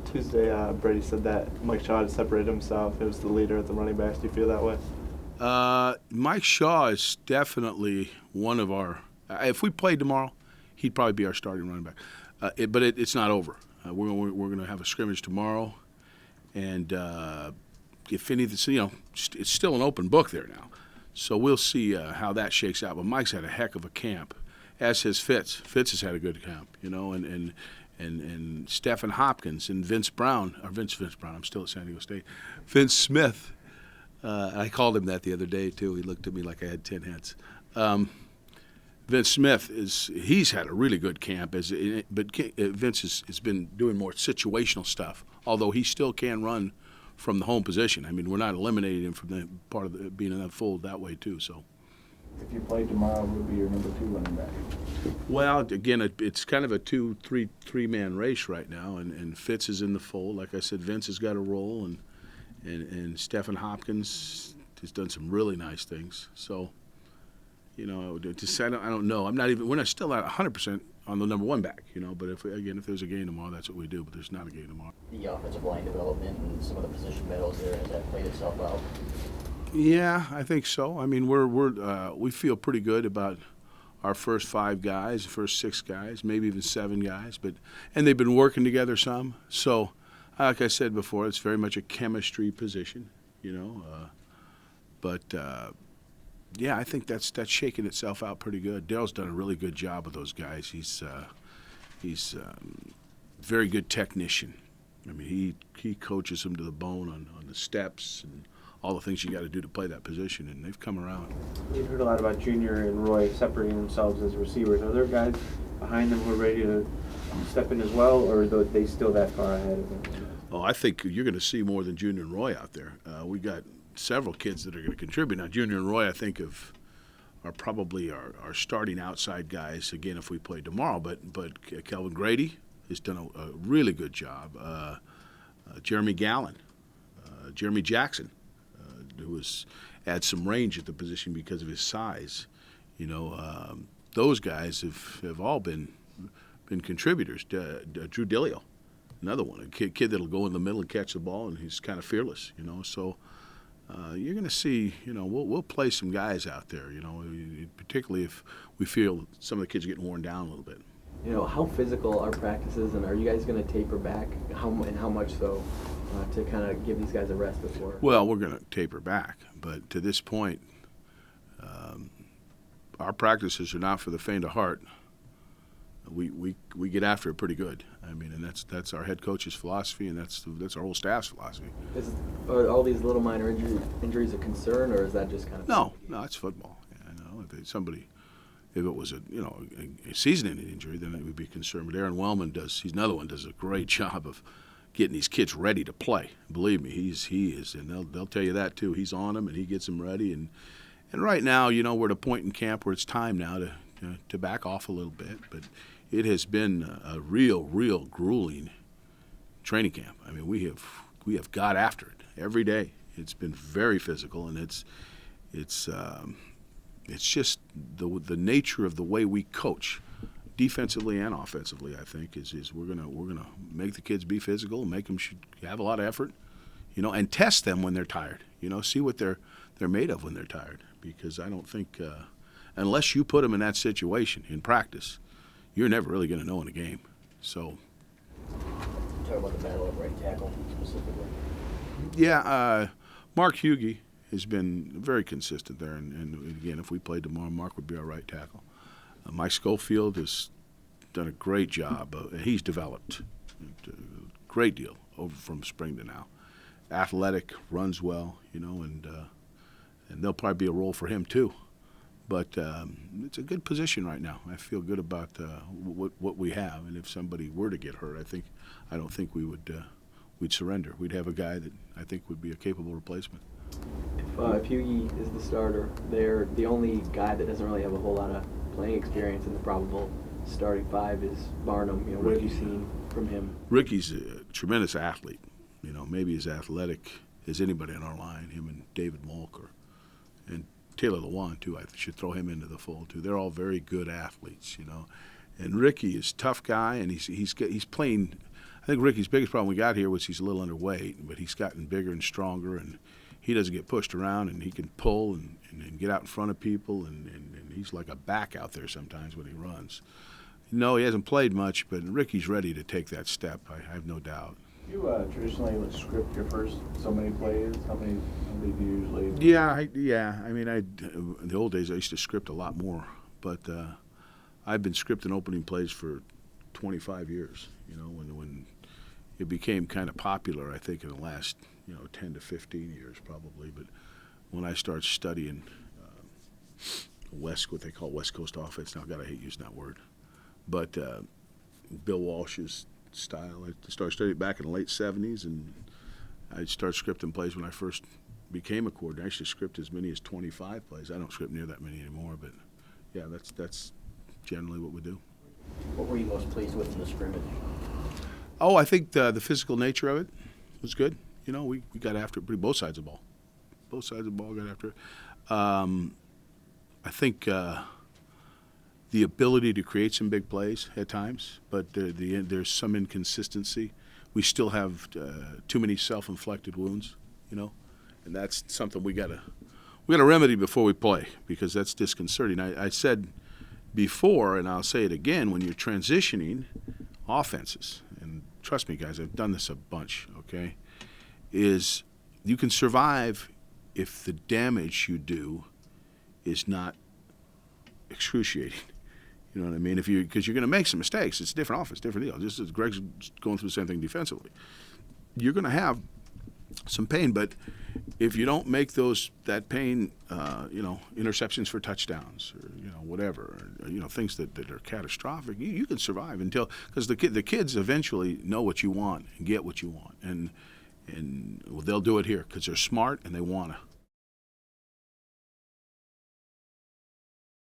Tuesday, Brady said that Mike Shaw had separated himself. It was the leader at the running backs. Do you feel that way? Mike Shaw is definitely one of our. If we played tomorrow, he'd probably be our starting running back. But it's not over. We're going to have a scrimmage tomorrow, and if anything, it's still an open book there now. So we'll see how that shakes out. But Mike's had a heck of a camp, as has Fitz. Fitz has had a good camp, and Stephen Hopkins and Vince Brown. I'm still at San Diego State. Vince Smith. I called him that the other day too. He looked at me like I had 10 heads. Vince Smith he's had a really good camp, but Vince has been doing more situational stuff. Although he still can run from the home position. I mean, we're not eliminating him from the part of being in that fold that way too. So. If you played tomorrow, who would be your number 2 running back? Well, again, it's kind of a three-man race right now, and Fitz is in the fold. Like I said, Vince has got a role, and Stephen Hopkins has done some really nice things. So, to say I don't know. We're not still at 100% on the number 1 back, But if there's a game tomorrow, that's what we do. But there's not a game tomorrow. The offensive line development and some of the position battles there, has that played itself out? Yeah, I think so. I mean, we feel pretty good about our first 5 guys, first 6 guys, maybe even 7 guys, and they've been working together some. So, like I said before, it's very much a chemistry position, I think that's shaking itself out pretty good. Dale's done a really good job with those guys. He's very good technician. I mean, he coaches them to the bone on the steps and all the things you got to do to play that position, and they've come around. You've heard a lot about Junior and Roy separating themselves as receivers. Are there guys behind them who are ready to step in as well, or are they still that far ahead of them? Oh, I think you're going to see more than Junior and Roy out there. We got several kids that are going to contribute. Now, Junior and Roy, I think, are probably our starting outside guys, again, if we play tomorrow. But Kelvin Grady has done a really good job. Jeremy Gallen, Jeremy Jackson, who has had some range at the position because of his size. Those guys have all been contributors. Drew Dillio, another one, a kid that'll go in the middle and catch the ball, and he's kind of fearless. So you're going to see. We'll play some guys out there. Particularly if we feel some of the kids are getting worn down a little bit. How physical are practices, and are you guys going to taper back? How much so to kind of give these guys a rest before? Well, we're going to taper back, but to this point, our practices are not for the faint of heart. We get after it pretty good. I mean, and that's our head coach's philosophy, and that's our whole staff's philosophy. Are all these little minor injuries a concern, or is that just kind of? No, it's football. If it was a season-ending injury, then it would be a concern. But Aaron Wellman does a great job of getting these kids ready to play. Believe me, he is, and they'll tell you that too. He's on them, and he gets them ready. And right now, we're at a point in camp where it's time now to back off a little bit. But it has been a real grueling training camp. I mean, we have got after it every day. It's been very physical, and it's just the nature of the way we coach, defensively and offensively. I think is we're gonna make the kids be physical, and make them have a lot of effort, and test them when they're tired. See what they're made of when they're tired. Because I don't think unless you put them in that situation in practice, you're never really going to know in a game. So. Talk about the battle of right tackle specifically. Yeah, Mark Hughey has been very consistent there, and again, if we played tomorrow, Mark would be our right tackle. Mike Schofield has done a great job. He's developed a great deal over from spring to now. Athletic, runs well, and there'll probably be a role for him too. But it's a good position right now. I feel good about what we have, and if somebody were to get hurt, I don't think we'd surrender. We'd have a guy that I think would be a capable replacement. If Hughey is the starter, they're the only guy that doesn't really have a whole lot of playing experience in the probable starting 5 is Barnum. What have you seen from him? Ricky's a tremendous athlete. Maybe as athletic as anybody on our line. Him and David Molker, and Taylor Lewan too. I should throw him into the fold too. They're all very good athletes. And Ricky is a tough guy, and he's playing. I think Ricky's biggest problem we got here was he's a little underweight, but he's gotten bigger and stronger, and he doesn't get pushed around, and he can pull and get out in front of people, and he's like a back out there sometimes when he runs. No, he hasn't played much, but Ricky's ready to take that step. I have no doubt. You traditionally would script your first so many plays. How many do you usually? Yeah. I mean, in the old days I used to script a lot more, but I've been scripting opening plays for 25 years. You know, when it became kind of popular, I think in the last 10 to 15 years probably. But when I started studying what they call West Coast offense, now God, I hate using that word, but Bill Walsh's style. I started studying back in the late 70s, and I started scripting plays when I first became a coordinator. I actually script as many as 25 plays. I don't script near that many anymore, but yeah, that's generally what we do. What were you most pleased with in the scrimmage? Oh, I think the physical nature of it was good. You know, we got after it both sides of the ball. Both sides of the ball got after it. I think the ability to create some big plays at times, but there's some inconsistency. We still have too many self-inflicted wounds, and that's something we gotta remedy before we play, because that's disconcerting. I said before, and I'll say it again, when you're transitioning offenses, and trust me, guys, I've done this a bunch. Okay, is you can survive if the damage you do is not excruciating. You know what I mean? Because you're going to make some mistakes. It's a different offense, different deal. Just as Greg's going through the same thing defensively, you're going to have some pain. But if you don't make that pain, interceptions for touchdowns, or whatever, or, things that are catastrophic, you can survive because the kids eventually know what you want and get what you want, and they'll do it here because they're smart and they want to.